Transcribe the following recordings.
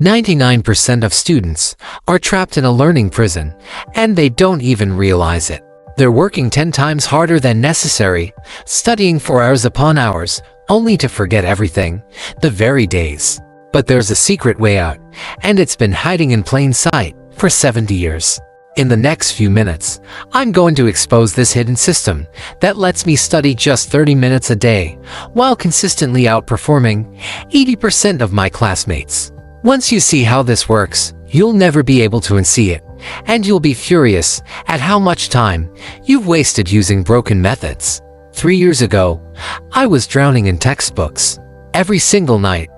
99% of students are trapped in a learning prison, and they don't even realize it. They're working 10 times harder than necessary, studying for hours upon hours, only to forget everything, the very days. But there's a secret way out, and it's been hiding in plain sight for 70 years. In the next few minutes, I'm going to expose this hidden system that lets me study just 30 minutes a day, while consistently outperforming 80% of my classmates. Once you see how this works, you'll never be able to unsee it, and you'll be furious at how much time you've wasted using broken methods. 3 years ago, I was drowning in textbooks. Every single night,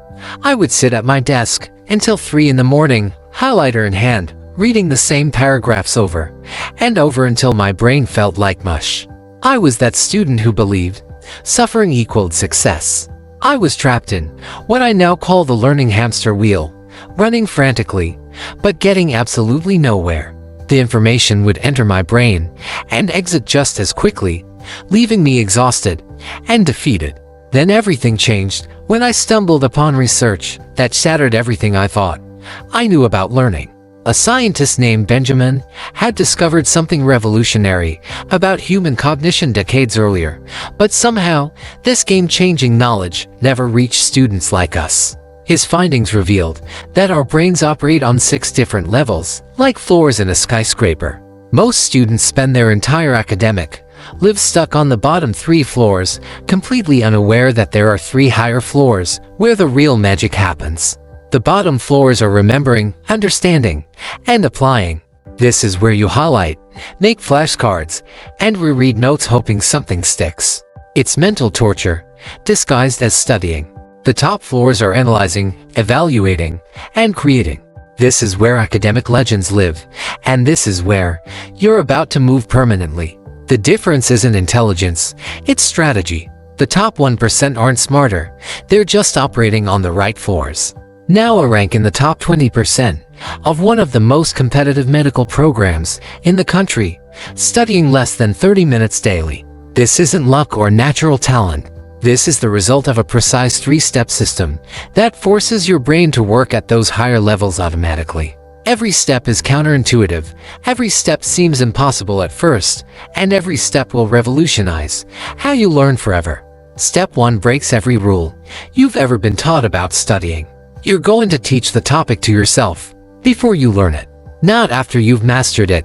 I would sit at my desk until 3 in the morning, highlighter in hand, reading the same paragraphs over and over until my brain felt like mush. I was that student who believed suffering equaled success. I was trapped in what I now call the learning hamster wheel, running frantically, but getting absolutely nowhere. The information would enter my brain and exit just as quickly, leaving me exhausted and defeated. Then everything changed when I stumbled upon research that shattered everything I thought I knew about learning. A scientist named Benjamin had discovered something revolutionary about human cognition decades earlier, but somehow this game-changing knowledge never reached students like us. His findings revealed that our brains operate on 6 different levels, like floors in a skyscraper. Most students spend their entire academic lives stuck on the bottom 3 floors, completely unaware that there are 3 higher floors where the real magic happens. The bottom floors are remembering, understanding, and applying. This is where you highlight, make flashcards, and reread notes hoping something sticks. It's mental torture, disguised as studying. The top floors are analyzing, evaluating, and creating. This is where academic legends live, and this is where you're about to move permanently. The difference isn't intelligence, it's strategy. The top 1% aren't smarter, they're just operating on the right floors. Now a rank in the top 20% of one of the most competitive medical programs in the country, studying less than 30 minutes daily. This isn't luck or natural talent. This is the result of a precise 3-step system that forces your brain to work at those higher levels automatically. Every step is counterintuitive, every step seems impossible at first, and every step will revolutionize how you learn forever. Step 1 breaks every rule you've ever been taught about studying. You're going to teach the topic to yourself before you learn it, not after you've mastered it,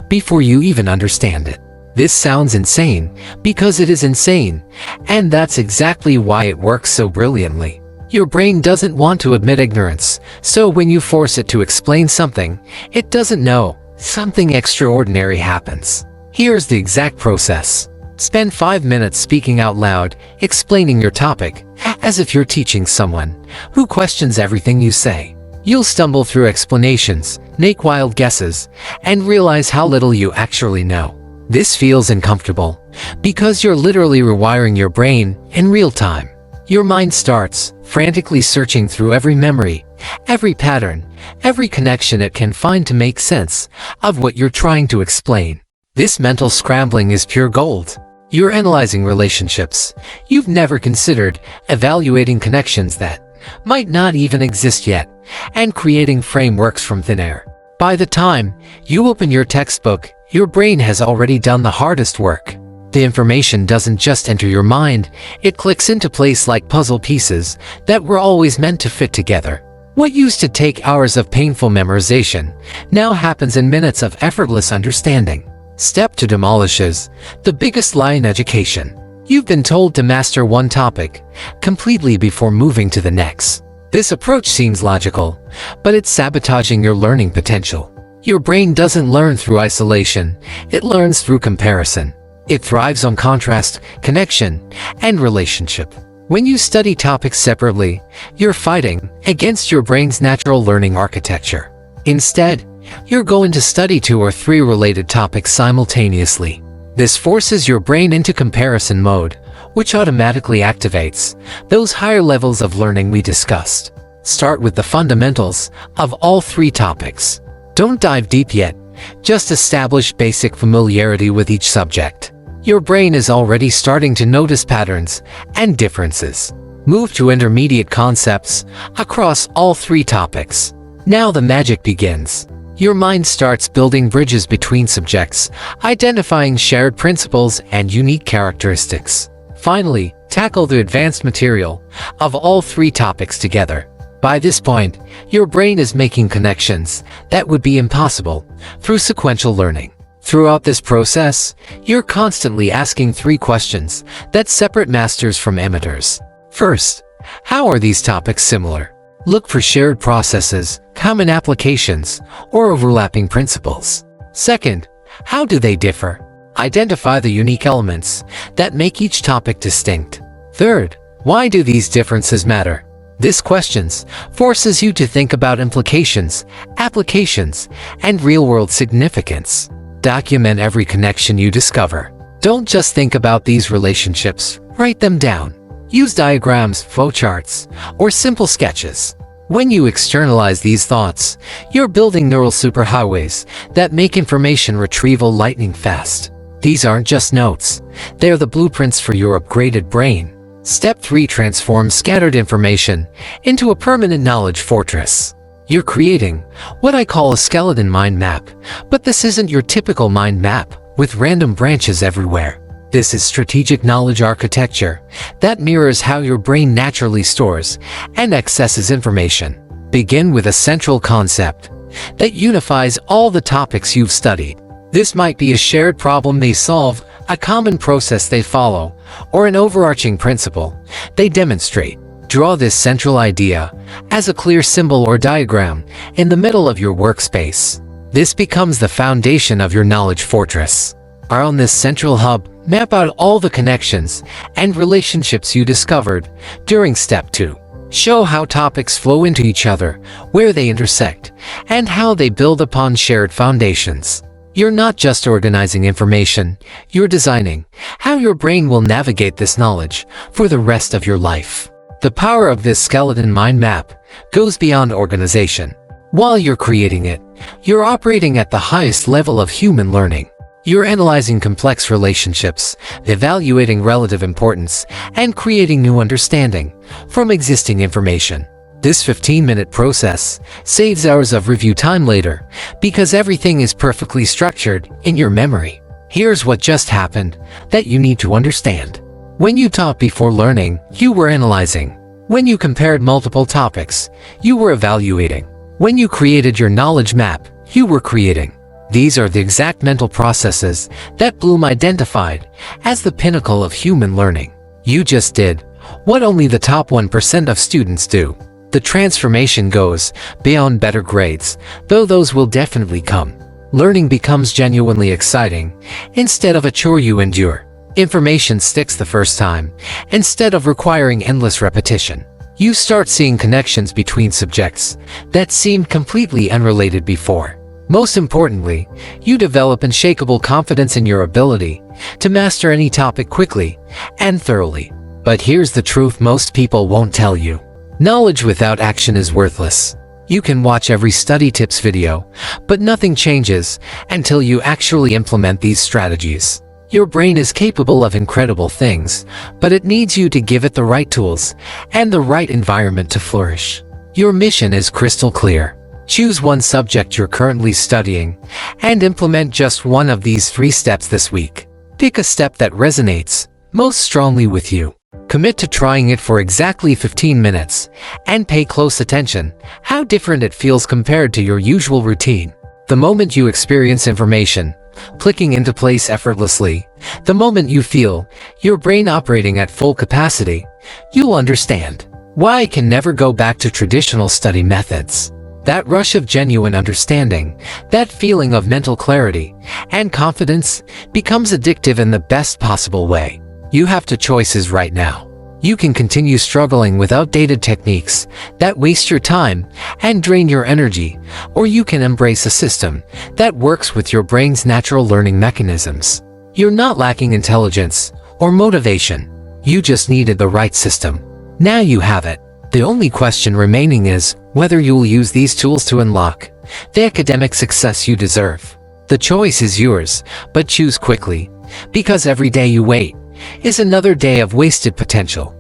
before you even understand it. This sounds insane because it is insane, and that's exactly why it works so brilliantly. Your brain doesn't want to admit ignorance, so when you force it to explain something it doesn't know, something extraordinary happens. Here's the exact process. Spend 5 minutes speaking out loud, explaining your topic, as if you're teaching someone who questions everything you say. You'll stumble through explanations, make wild guesses, and realize how little you actually know. This feels uncomfortable because you're literally rewiring your brain in real time. Your mind starts frantically searching through every memory, every pattern, every connection it can find to make sense of what you're trying to explain. This mental scrambling is pure gold. You're analyzing relationships you've never considered, evaluating connections that might not even exist yet, and creating frameworks from thin air. By the time you open your textbook, your brain has already done the hardest work. The information doesn't just enter your mind, it clicks into place like puzzle pieces that were always meant to fit together. What used to take hours of painful memorization now happens in minutes of effortless understanding. Step 2 demolishes the biggest lie in education. You've been told to master one topic completely before moving to the next. This approach seems logical, but it's sabotaging your learning potential. Your brain doesn't learn through isolation, it learns through comparison. It thrives on contrast, connection, and relationship. When you study topics separately, you're fighting against your brain's natural learning architecture. Instead, you're going to study 2 or 3 related topics simultaneously. This forces your brain into comparison mode, which automatically activates those higher levels of learning we discussed. Start with the fundamentals of all 3 topics. Don't dive deep yet, just establish basic familiarity with each subject. Your brain is already starting to notice patterns and differences. Move to intermediate concepts across all 3 topics. Now the magic begins. Your mind starts building bridges between subjects, identifying shared principles and unique characteristics. Finally, tackle the advanced material of all three topics together. By this point, your brain is making connections that would be impossible through sequential learning. Throughout this process, you're constantly asking three questions that separate masters from amateurs. First, how are these topics similar? Look for shared processes, common applications, or overlapping principles. Second, how do they differ? Identify the unique elements that make each topic distinct. Third, why do these differences matter? This questions forces you to think about implications, applications, and real-world significance. Document every connection you discover. Don't just think about these relationships, write them down. Use diagrams, flowcharts, or simple sketches. When you externalize these thoughts, you're building neural superhighways that make information retrieval lightning fast. These aren't just notes. They're the blueprints for your upgraded brain. Step 3. Transform scattered information into a permanent knowledge fortress. You're creating what I call a skeleton mind map, but this isn't your typical mind map with random branches everywhere. This is strategic knowledge architecture that mirrors how your brain naturally stores and accesses information. Begin with a central concept that unifies all the topics you've studied. This might be a shared problem they solve, a common process they follow, or an overarching principle they demonstrate. Draw this central idea as a clear symbol or diagram in the middle of your workspace. This becomes the foundation of your knowledge fortress. On this central hub, map out all the connections and relationships you discovered during Step 2. Show how topics flow into each other, where they intersect, and how they build upon shared foundations. You're not just organizing information, you're designing how your brain will navigate this knowledge for the rest of your life. The power of this skeleton mind map goes beyond organization. While you're creating it, you're operating at the highest level of human learning. You're analyzing complex relationships, evaluating relative importance, and creating new understanding from existing information. This 15-minute process saves hours of review time later because everything is perfectly structured in your memory. Here's what just happened that you need to understand. When you taught before learning, you were analyzing. When you compared multiple topics, you were evaluating. When you created your knowledge map, you were creating. These are the exact mental processes that Bloom identified as the pinnacle of human learning. You just did what only the top 1% of students do. The transformation goes beyond better grades, though those will definitely come. Learning becomes genuinely exciting instead of a chore you endure. Information sticks the first time instead of requiring endless repetition. You start seeing connections between subjects that seemed completely unrelated before. Most importantly, you develop unshakable confidence in your ability to master any topic quickly and thoroughly. But here's the truth most people won't tell you. Knowledge without action is worthless. You can watch every study tips video, but nothing changes until you actually implement these strategies. Your brain is capable of incredible things, but it needs you to give it the right tools and the right environment to flourish. Your mission is crystal clear. Choose one subject you're currently studying and implement just one of these 3 steps this week. Pick a step that resonates most strongly with you. Commit to trying it for exactly 15 minutes and pay close attention how different it feels compared to your usual routine. The moment you experience information clicking into place effortlessly, the moment you feel your brain operating at full capacity, you'll understand why it can never go back to traditional study methods. That rush of genuine understanding, that feeling of mental clarity and confidence becomes addictive in the best possible way. You have 2 choices right now. You can continue struggling with outdated techniques that waste your time and drain your energy, or you can embrace a system that works with your brain's natural learning mechanisms. You're not lacking intelligence or motivation. You just needed the right system. Now you have it. The only question remaining is whether you'll use these tools to unlock the academic success you deserve. The choice is yours, but choose quickly, because every day you wait is another day of wasted potential.